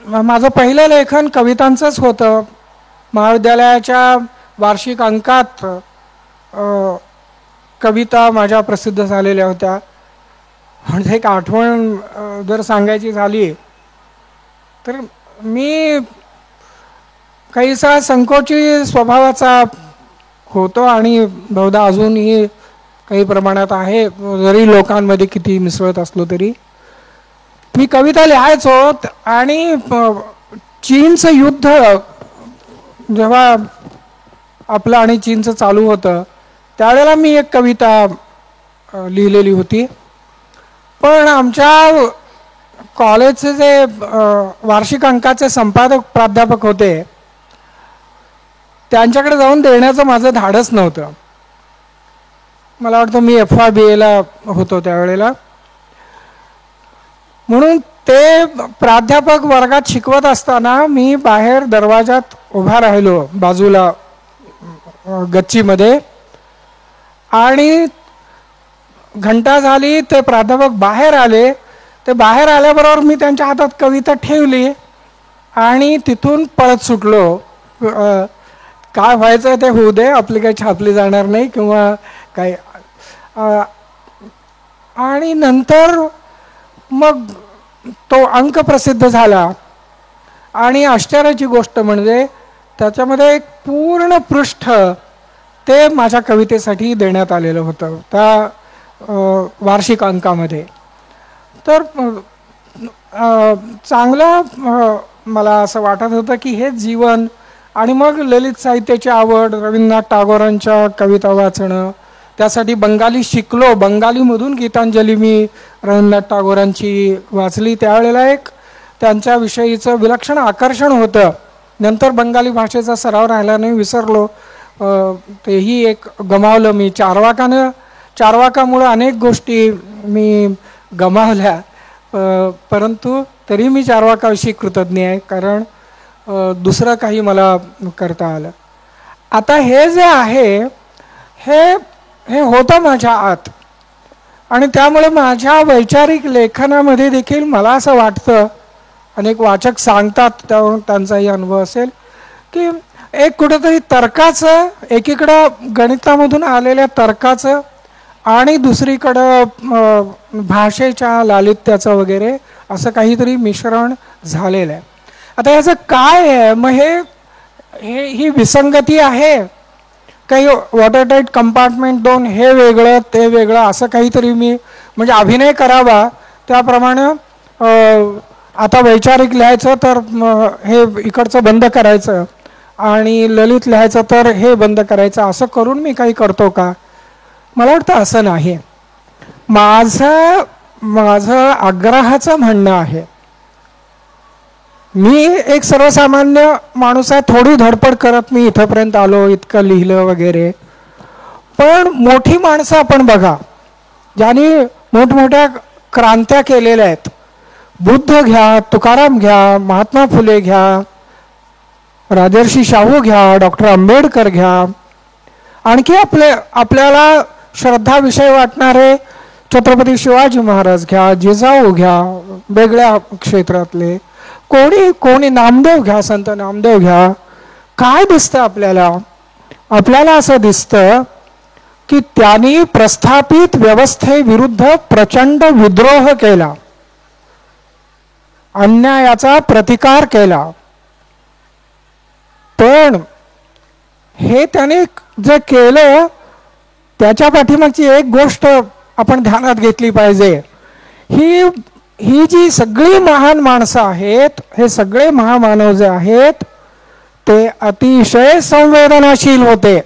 माझं पहिलं लेखन कवितांचंच होतं. महाविद्यालयाच्या वार्षिक अंकात कविता माझ्या प्रसिद्ध झालेल्या होत्या. म्हणजे एक आठवण जर सांगायची झाली तर मी काहीसा संकोची स्वभावाचा होतो आणि बहुधा अजूनही काही प्रमाणात आहे, जरी लोकांमध्ये किती मिसळत असलो तरी. मी कविता लिहायचो आणि चीनचं युद्ध जेव्हा आपलं आणि चीनचं चालू होतं त्यावेळेला मी एक कविता लिहिलेली होती. पण आमच्या कॉलेजचे जे वार्षिक अंकाचे संपादक प्राध्यापक होते त्यांच्याकडे जाऊन देण्याचं माझं धाडस नव्हतं. मला वाटतं मी FYBAला होतो त्यावेळेला. म्हणून ते प्राध्यापक वर्गात शिकवत असताना मी बाहेर दरवाजात उभा राहिलो बाजूला गच्चीमध्ये, आणि घंटा झाली ते प्राध्यापक बाहेर आले. ते बाहेर आल्याबरोबर मी त्यांच्या हातात कविता ठेवली आणि तिथून पळत सुटलो. काय व्हायचं ते होऊ दे, आपली काही छापली जाणार नाही किंवा काही. आणि नंतर मग तो अंक प्रसिद्ध झाला आणि आश्चर्याची गोष्ट म्हणजे त्याच्यामध्ये एक पूर्ण पृष्ठ ते माझ्या कवितेसाठी देण्यात आलेलं होतं त्या वार्षिक अंकामध्ये. तर चांगलं मला असं वाटत होतं की हे जीवन. आणि मग ललित साहित्याची आवड, रवींद्रनाथ टागोरांच्या कविता वाचणं, त्यासाठी बंगाली शिकलो. बंगालीमधून गीतांजली मी रवींद्रनाथ टागोरांची वाचली. त्यावेळेला एक त्यांच्याविषयीचं विलक्षण आकर्षण होतं. नंतर बंगाली भाषेचा सराव राहिला नाही, विसरलो, तेही एक गमावलं मी. चारवाकामुळं अनेक गोष्टी मी गमावल्या, परंतु तरी मी चारवाकाविषयी कृतज्ञ आहे, कारण दुसरं काही मला करता आलं. आता हे जे आहे हे होतं माझ्या आत, आणि त्यामुळे माझ्या वैचारिक लेखनामध्ये देखील मला असं वाटतं, अनेक वाचक सांगतात, त्यावरून त्यांचाही अनुभव असेल, की एक कुठेतरी तर्काचं, एकीकडं गणितामधून आलेल्या तर्काचं आणि दुसरीकडं भाषेच्या लालित्याचं वगैरे असं काहीतरी मिश्रण झालेलं आहे. आता याचं काय आहे? मग ही विसंगती आहे काही? वॉटर टाईट कंपार्टमेंट 2 हे वेगळं ते वेगळं असं काहीतरी मी म्हणजे अभिनय करावा त्याप्रमाणे आता वैचारिक लिहायचं तर हे इकडचं बंद करायचं आणि ललित लिहायचं तर हे बंद करायचं, असं करून मी काही करतो का? मला वाटतं असं नाही. माझं आग्रहाचं म्हणणं आहे, मी एक सर्वसामान्य माणूस आहे, थोडी धडपड करत मी इथंपर्यंत आलो, इतकं लिहिलं वगैरे. पण मोठी माणसं आपण बघा, ज्यांनी मोठमोठ्या क्रांत्या केलेल्या आहेत. बुद्ध घ्या, तुकाराम घ्या, महात्मा फुले घ्या, राजर्षी शाहू घ्या, डॉक्टर आंबेडकर घ्या, आणखी आपल्याला श्रद्धाविषय वाटणारे छत्रपती शिवाजी महाराज घ्या, जिजाऊ घ्या, वेगळ्या क्षेत्रातले कोणी नामदेव घ्या, संत नामदेव घ्या. काय दिसतं आपल्याला असं दिसतं की त्यांनी प्रस्थापित व्यवस्थेविरुद्ध प्रचंड विद्रोह केला, अन्यायाचा प्रतिकार केला. पण हे त्याने जे केलं त्याच्या पाठीमागची एक गोष्ट आपण ध्यानात घेतली पाहिजे. ही जी सगळी महान माणसं आहेत, हे सगळे महामानव जे आहेत ते अतिशय संवेदनशील होते.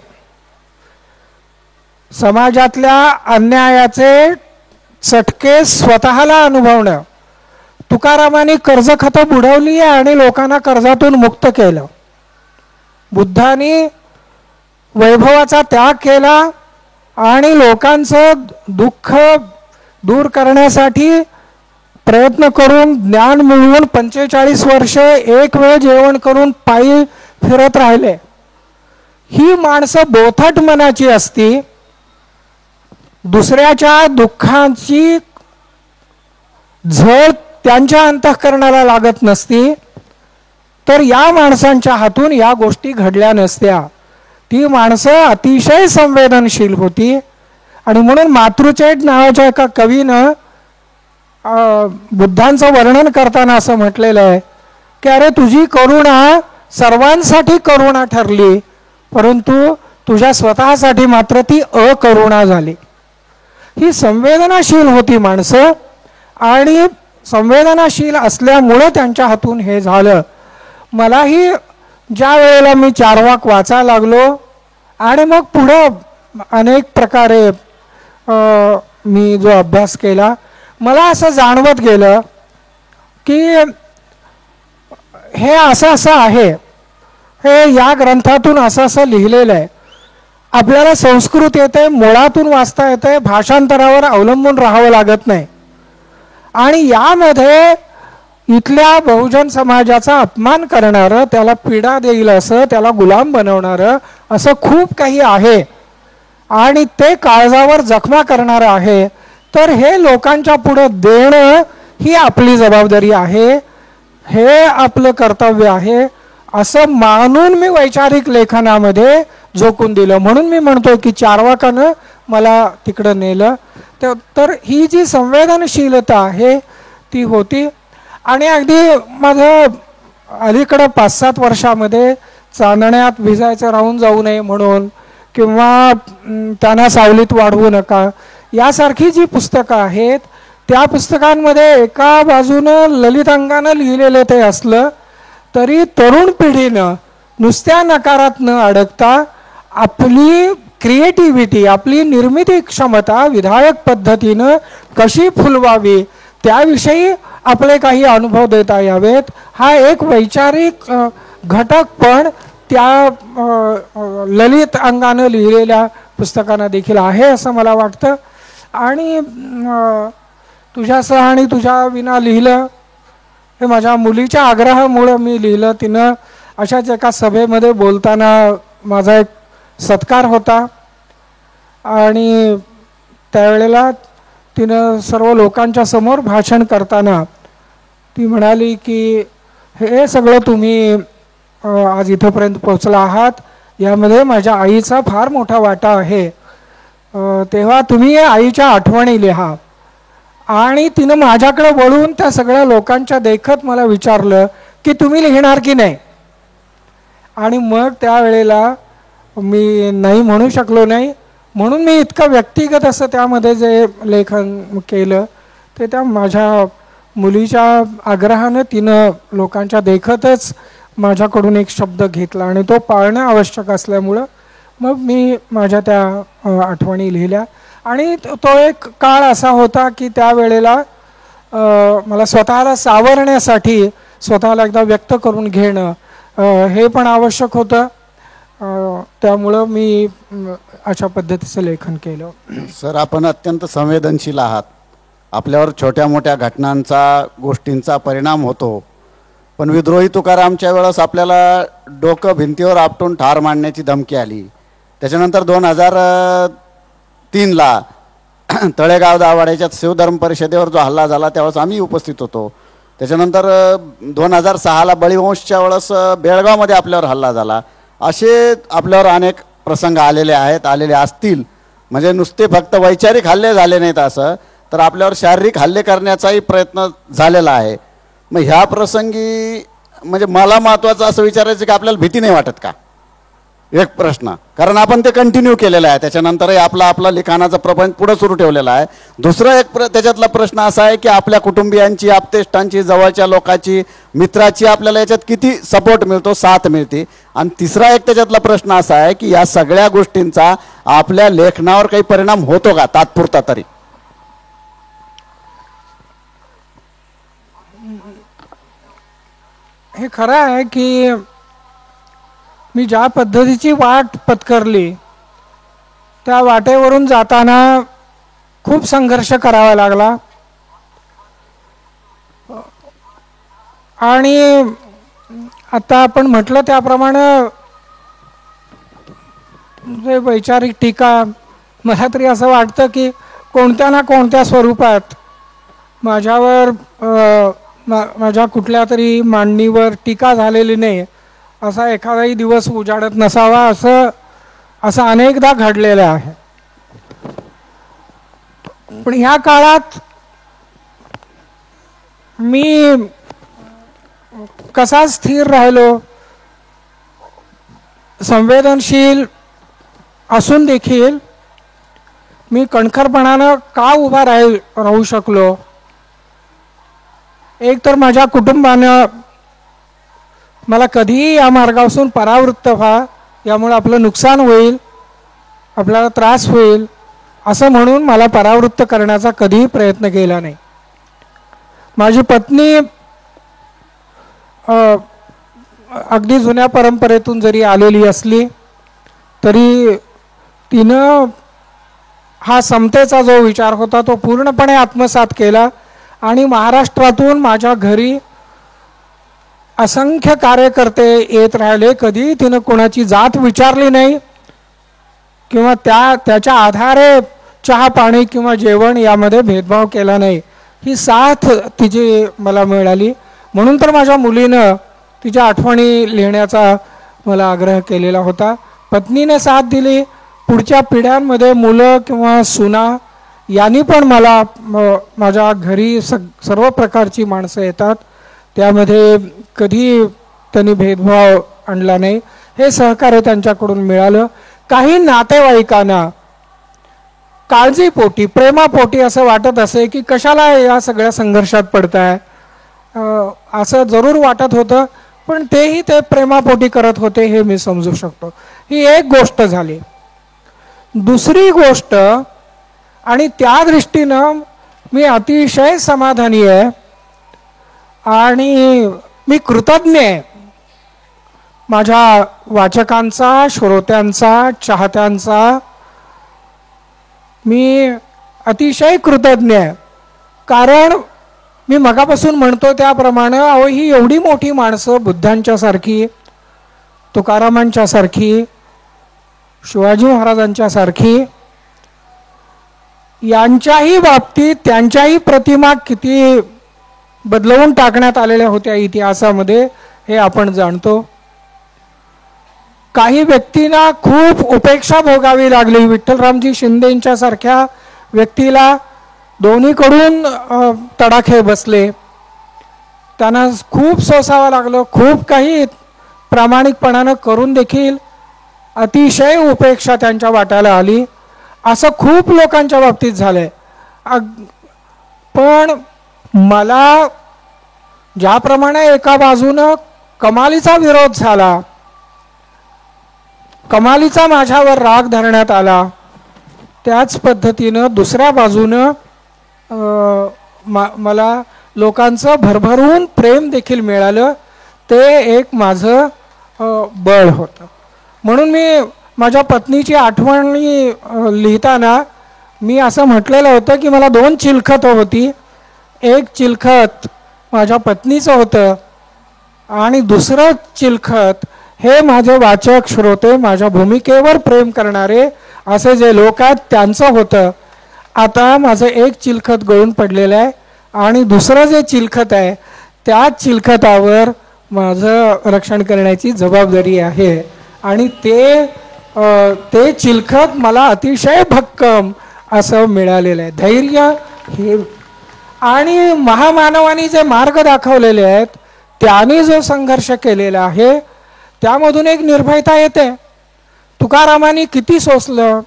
समाजातल्या अन्यायाचे चटके स्वतःला अनुभवणं. तुकारामांनी कर्जखातं बुडवली आणि लोकांना कर्जातून मुक्त केलं. बुद्धांनी वैभवाचा त्याग केला आणि लोकांचं दुःख दूर करण्यासाठी प्रयत्न करून ज्ञान मिळवून 45 वर्ष एक वेळ जेवण करून पायी फिरत राहिले. ही माणसं बोथट मनाची असती, दुसऱ्याच्या दुःखाची झळ त्यांच्या अंतःकरणाला लागत नसती, तर या माणसांच्या हातून या गोष्टी घडल्या नसत्या. ती माणसं अतिशय संवेदनशील होती. आणि म्हणून मातृचेट नावाच्या एका कवीनं बुद्धांचं वर्णन करताना असं म्हटलेलं आहे की अरे तुझी करुणा सर्वांसाठी करुणा ठरली, परंतु तुझ्या स्वतःसाठी मात्र ती अकरुणा झाली. ही संवेदनाशील होती माणसं आणि संवेदनाशील असल्यामुळं त्यांच्या हातून हे झालं. मलाही ज्या वेळेला मी चारवाक वाचायला लागलो आणि मग पुढं अनेक प्रकारे मी जो अभ्यास केला, मला असं जाणवत गेलं की हे असं आहे, हे या ग्रंथातून असं लिहिलेलं आहे. आपल्याला संस्कृत येते, मुळातून वाचता येते, भाषांतरावर अवलंबून राहावं लागत नाही. आणि यामध्ये इथल्या बहुजन समाजाचा अपमान करणारं, त्याला पीडा देईल असं, त्याला गुलाम बनवणारं असं खूप काही आहे आणि ते काळजावर जखमा करणारं आहे. तर हे लोकांच्या पुढं देणं ही आपली जबाबदारी आहे, हे आपलं कर्तव्य आहे असं मानून मी वैचारिक लेखनामध्ये झोकून दिलं. म्हणून मी म्हणतो की चारवाकानं मला तिकडं नेलं. तर ही जी संवेदनशीलता आहे ती होती. आणि अगदी माझं अलीकडं 5-7 वर्षामध्ये चांदण्यात भिजायचं राहून जाऊ नये म्हणून, किंवा त्यांना सावलीत वाढवू नका, यासारखी जी पुस्तकं आहेत त्या पुस्तकांमध्ये एका बाजूनं ललितांगानं लिहिलेलं ते असलं तरी तरुण पिढीनं नुसत्या नकारात न अडकता आपली क्रिएटिव्हिटी, आपली निर्मिती क्षमता विधायक पद्धतीनं कशी फुलवावी त्याविषयी आपले काही अनुभव देता यावेत, हा एक वैचारिक घटक पण त्या ललित अंगानं लिहिलेल्या पुस्तकांना देखील आहे असं मला वाटतं. आणि तुझ्यासह आणि तुझ्या विना लिहिलं हे माझ्या मुलीच्या आग्रहामुळं मी लिहिलं. तिनं अशाच एका सभेमध्ये बोलताना माझा एक सत्कार होता आणि त्यावेळेला तिनं सर्व लोकांच्या समोर भाषण करताना ती म्हणाली की हे सगळं तुम्ही आज इथंपर्यंत पोचला आहात, यामध्ये माझ्या आईचा फार मोठा वाटा आहे. तेव्हा तुम्ही आईच्या आठवणी लिहा. आणि तिनं माझ्याकडे वळून त्या सगळ्या लोकांच्या देखत मला विचारलं की तुम्ही लिहिणार की नाही. आणि मग त्यावेळेला मी नाही म्हणू शकलो नाही, म्हणून मी इतकं व्यक्तिगत असं त्यामध्ये जे लेखन केलं ते त्या माझ्या मुलीच्या आग्रहानं तिनं लोकांच्या देखतच माझ्याकडून एक शब्द घेतला आणि तो पाळणं आवश्यक असल्यामुळं मग मी माझ्या त्या आठवणी लिहिल्या. आणि तो एक काळ असा होता की त्यावेळेला मला स्वतःला सावरण्यासाठी स्वतःला एकदा व्यक्त करून घेणं हे पण आवश्यक होतं. त्यामुळं मी अशा पद्धतीचं लेखन केलं. सर, आपण अत्यंत संवेदनशील आहात. आपल्यावर छोट्या मोठ्या घटनांचा गोष्टींचा परिणाम होतो, पण विद्रोही तुकारामच्या वेळेस आपल्याला डोकं भिंतीवर आपटून ठार मारण्याची धमकी आली. त्याच्यानंतर 2003ला तळेगाव दाभाड्याच्या शिवधर्म परिषदेवर जो हल्ला झाला त्यावेळेस आम्ही उपस्थित होतो. त्याच्यानंतर 2006ला बळीवंशच्या वेळेस बेळगावमध्ये आपल्यावर हल्ला झाला. असे आपल्यावर अनेक प्रसंग आलेले आहेत, आलेले असतील. म्हणजे नुसते फक्त वैचारिक हल्ले झाले नाहीत असं, तर आपल्यावर शारीरिक हल्ले करण्याचाही प्रयत्न झालेला आहे. मग ह्या प्रसंगी म्हणजे मला महत्त्वाचं असं विचारायचं की आपल्याला भीती नाही वाटत का, एक प्रश्न. कारण आपण ते कंटिन्यू केलेलं आहे, त्याच्यानंतरही आपला लिखाणाचा प्रपंच पुढे सुरू ठेवलेला आहे. दुसरा एक त्याच्यातला प्रश्न असा आहे की आपल्या कुटुंबियांची, आप्तेष्टांची, जवळच्या लोकांची, मित्राची आपल्याला याच्यात किती सपोर्ट मिळतो, साथ मिळते. आणि तिसरा एक त्याच्यातला प्रश्न असा आहे की या सगळ्या गोष्टींचा आपल्या लेखनावर काही परिणाम होतो का, तात्पुरता तरी? हे खरं आहे की मी ज्या पद्धतीची वाट पत्करली त्या वाटेवरून जाताना खूप संघर्ष करावा लागला. आणि आता आपण म्हटलं त्याप्रमाणे जे वैचारिक टीका, मला तरी असं वाटतं की कोणत्या ना कोणत्या स्वरूपात माझ्यावर माझ्या कुठल्या तरी मांडणीवर टीका झालेली नाही असा एखादाही दिवस उजाडत नसावा असं अनेकदा घडलेलं आहे. पण ह्या काळात मी कसा स्थिर राहिलो, संवेदनशील असून देखील मी कणखरपणानं का उभा राहू शकलो. एक तर माझ्या कुटुंबानं मला कधीही या मार्गापासून परावृत्त व्हा, यामुळे आपलं नुकसान होईल, आपल्याला त्रास होईल असं म्हणून मला परावृत्त करण्याचा कधीही प्रयत्न केला नाही. माझी पत्नी अगदी जुन्या परंपरेतून जरी आलेली असली तरी तिनं हा समतेचा जो विचार होता तो पूर्णपणे आत्मसात केला आणि महाराष्ट्रातून माझ्या घरी असंख्य कार्यकर्ते येत राहिले. कधी तिनं कोणाची जात विचारली नाही किंवा त्याच्या आधारे चहा पाणी किंवा जेवण यामध्ये भेदभाव केला नाही. ही साथ तिची मला मिळाली. म्हणून तर माझ्या मुलीनं तिच्या आठवणी लिहिण्याचा मला आग्रह केलेला होता. पत्नीने साथ दिली. पुढच्या पिढ्यांमध्ये मुलं किंवा सुना यांनी पण मला माझ्या घरी सर्व प्रकारची माणसं येतात, त्यामध्ये कधी त्यांनी भेदभाव आणला नाही. हे सहकार्य त्यांच्याकडून मिळालं. काही नातेवाईकांना काळजीपोटी प्रेमापोटी असं वाटत असे की कशाला या सगळ्या संघर्षात पडताय असं जरूर वाटत होतं, पण तेही ते प्रेमापोटी करत होते हे मी समजू शकतो. ही एक गोष्ट झाली. दुसरी गोष्ट, आणि त्या दृष्टीनं मी अतिशय समाधानी आहे आणि मी कृतज्ञ आहे माझ्या वाचकांचा, श्रोत्यांचा, चाहत्यांचा. मी अतिशय कृतज्ञ आहे, कारण मी मगापासून म्हणतो त्याप्रमाणे अहो ही एवढी मोठी माणसं, बुद्धांच्या सारखी, तुकारामांच्या सारखी, शिवाजी महाराजांच्या सारखी, यांच्याही बाबतीत त्यांच्याही प्रतिमा किती बदलवून टाकण्यात आलेल्या होत्या इतिहासामध्ये हे आपण जाणतो. काही व्यक्तींना खूप उपेक्षा भोगावी लागली. विठ्ठलरामजी शिंदेंच्या सारख्या व्यक्तीला दोन्हीकडून तडाखे बसले, त्यांना खूप सोसावं लागलं. खूप काही प्रामाणिकपणानं करून देखील अतिशय उपेक्षा त्यांच्या वाट्याला आली. असं खूप लोकांच्या बाबतीत झालंय. पण मला ज्याप्रमाणे एका बाजूनं कमालीचा विरोध झाला, कमालीचा माझ्यावर राग धरण्यात आला, त्याच पद्धतीनं दुसऱ्या बाजूनं मला लोकांचं भरभरून प्रेम देखील मिळालं. ते एक माझं बळ होतं. म्हणून मी माझ्या पत्नीची आठवणी लिहिताना मी असं म्हटलेलं होतं की मला 2 चिलखतं होती. एक चिलखत माझ्या पत्नीचं होतं आणि दुसरं चिलखत हे माझे वाचक, श्रोते, माझ्या भूमिकेवर प्रेम करणारे असे जे लोक आहेत त्यांचं होतं. आता माझं एक चिलखत गळून पडलेलं आहे आणि दुसरं जे चिलखत आहे त्याच चिलखतावर माझं रक्षण करण्याची जबाबदारी आहे. आणि ते चिलखत मला अतिशय भक्कम असं मिळालेलं आहे. धैर्य हे आणि महामानवानी जे मार्ग दाखवलेले आहेत, त्यांनी जो संघर्ष केलेला आहे त्यामधून एक निर्भयता येते. तुकारामांनी किती सोसलं,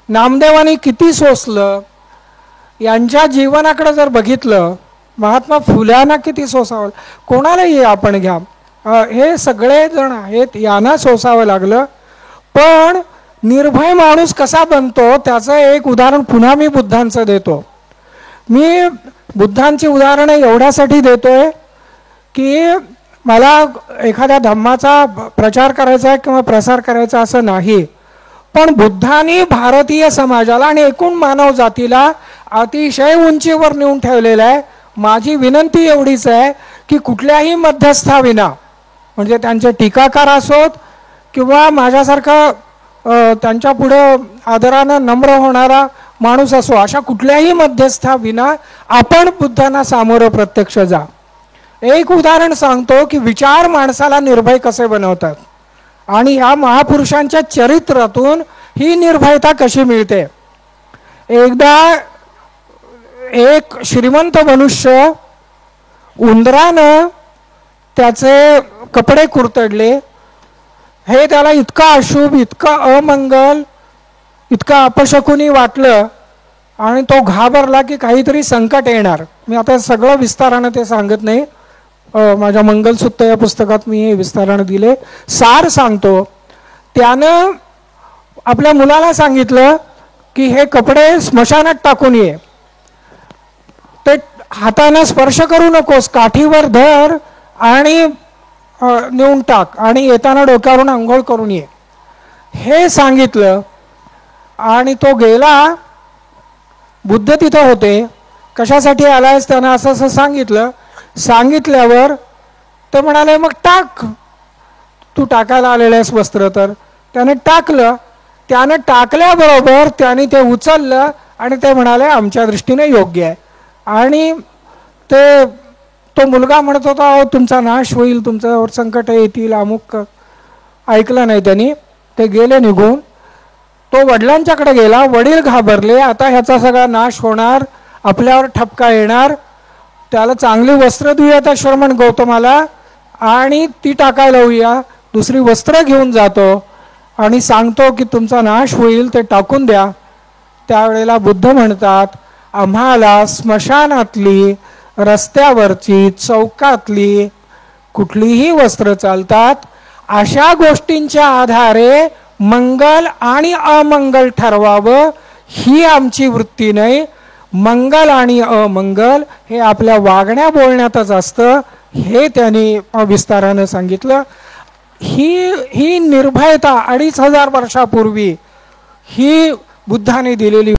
नामदेवांनी किती सोसलं, यांच्या जीवनाकडे जर बघितलं, महात्मा फुल्यांना किती सोसावं, कोणालाही आपण घ्या, हे सगळे जण आहेत, यांना सोसावं लागलं. पण निर्भय माणूस कसा बनतो त्याचं एक उदाहरण पुन्हा मी बुद्धांचं देतो. मी बुद्धांची उदाहरणं एवढ्यासाठी देतोय की मला एखाद्या धम्माचा प्रचार करायचा किंवा प्रसार करायचा असं नाही, पण बुद्धांनी भारतीय समाजाला आणि एकूण मानव जातीला अतिशय उंचीवर नेऊन ठेवलेलं आहे. माझी विनंती एवढीच आहे की कुठल्याही मध्यस्थाविना, म्हणजे त्यांचे टीकाकार असोत किंवा माझ्यासारखा त्यांच्या पुढं आदरानं नम्र होणारा माणूस असो, अशा कुठल्याही मध्यस्थाविना आपण बुद्धांना सामोरं प्रत्यक्ष जा. एक उदाहरण सांगतो की विचार माणसाला निर्भय कसे बनवतात आणि ह्या महापुरुषांच्या चरित्रातून ही निर्भयता कशी मिळते. एकदा एक श्रीमंत मनुष्य उंदरानं त्याचे कपडे कुरतडले. हे त्याला इतका अशुभ, इतका अमंगल, इतका अपशकुनी वाटलं आणि तो घाबरला की काहीतरी संकट येणार. मी आता सगळं विस्तारानं ते सांगत नाही, माझ्या मंगलसूत्र या पुस्तकात मी हे विस्तारानं दिले. सार सांगतो. त्यानं आपल्या मुलाला सांगितलं की हे कपडे स्मशानात टाकून ये, ते हाताने स्पर्श करू नकोस, काठीवर धर आणि नेऊन टाक आणि येताना डोक्यावरून आंघोळ करून ये, हे सांगितलं. आणि तो गेला. बुद्ध तिथं होते. कशासाठी आलायस त्यानं असं असं सांगितलं. सांगितल्यावर ते म्हणाले मग टाक, तू टाकायला आलेलं आहेस वस्त्र. तर त्याने टाकलं. त्यानं टाकल्याबरोबर त्याने ते उचललं आणि ते म्हणाले आमच्या दृष्टीने योग्य आहे. आणि तो मुलगा म्हणत होता अहो तुमचा नाश होईल, तुमच्यावर संकट येतील, अमुक. ऐकलं नाही त्यांनी. ते गेले निघून. तो वडिलांच्याकडे गेला. वडील घाबरले, आता ह्याचा सगळा नाश होणार, आपल्यावर ठपका येणार. त्याला चांगली वस्त्र देऊया त्या श्रमण गौतमाला आणि ती टाकायला होऊया. दुसरी वस्त्र घेऊन जातो आणि सांगतो की तुमचा नाश होईल, ते टाकून द्या. त्यावेळेला बुद्ध म्हणतात आम्हाला स्मशानातली, रस्त्यावरची, चौकातली कुठलीही वस्त्र चालतात. अशा गोष्टींच्या आधारे मंगल आणि अमंगल ठरवावं ही आमची वृत्ती नाही. मंगल आणि अमंगल हे आपल्या वागण्या बोलण्यातच असतं, हे त्यांनी विस्तारानं सांगितलं. ही निर्भयता 2500 वर्षापूर्वी ही बुद्धाने दिलेली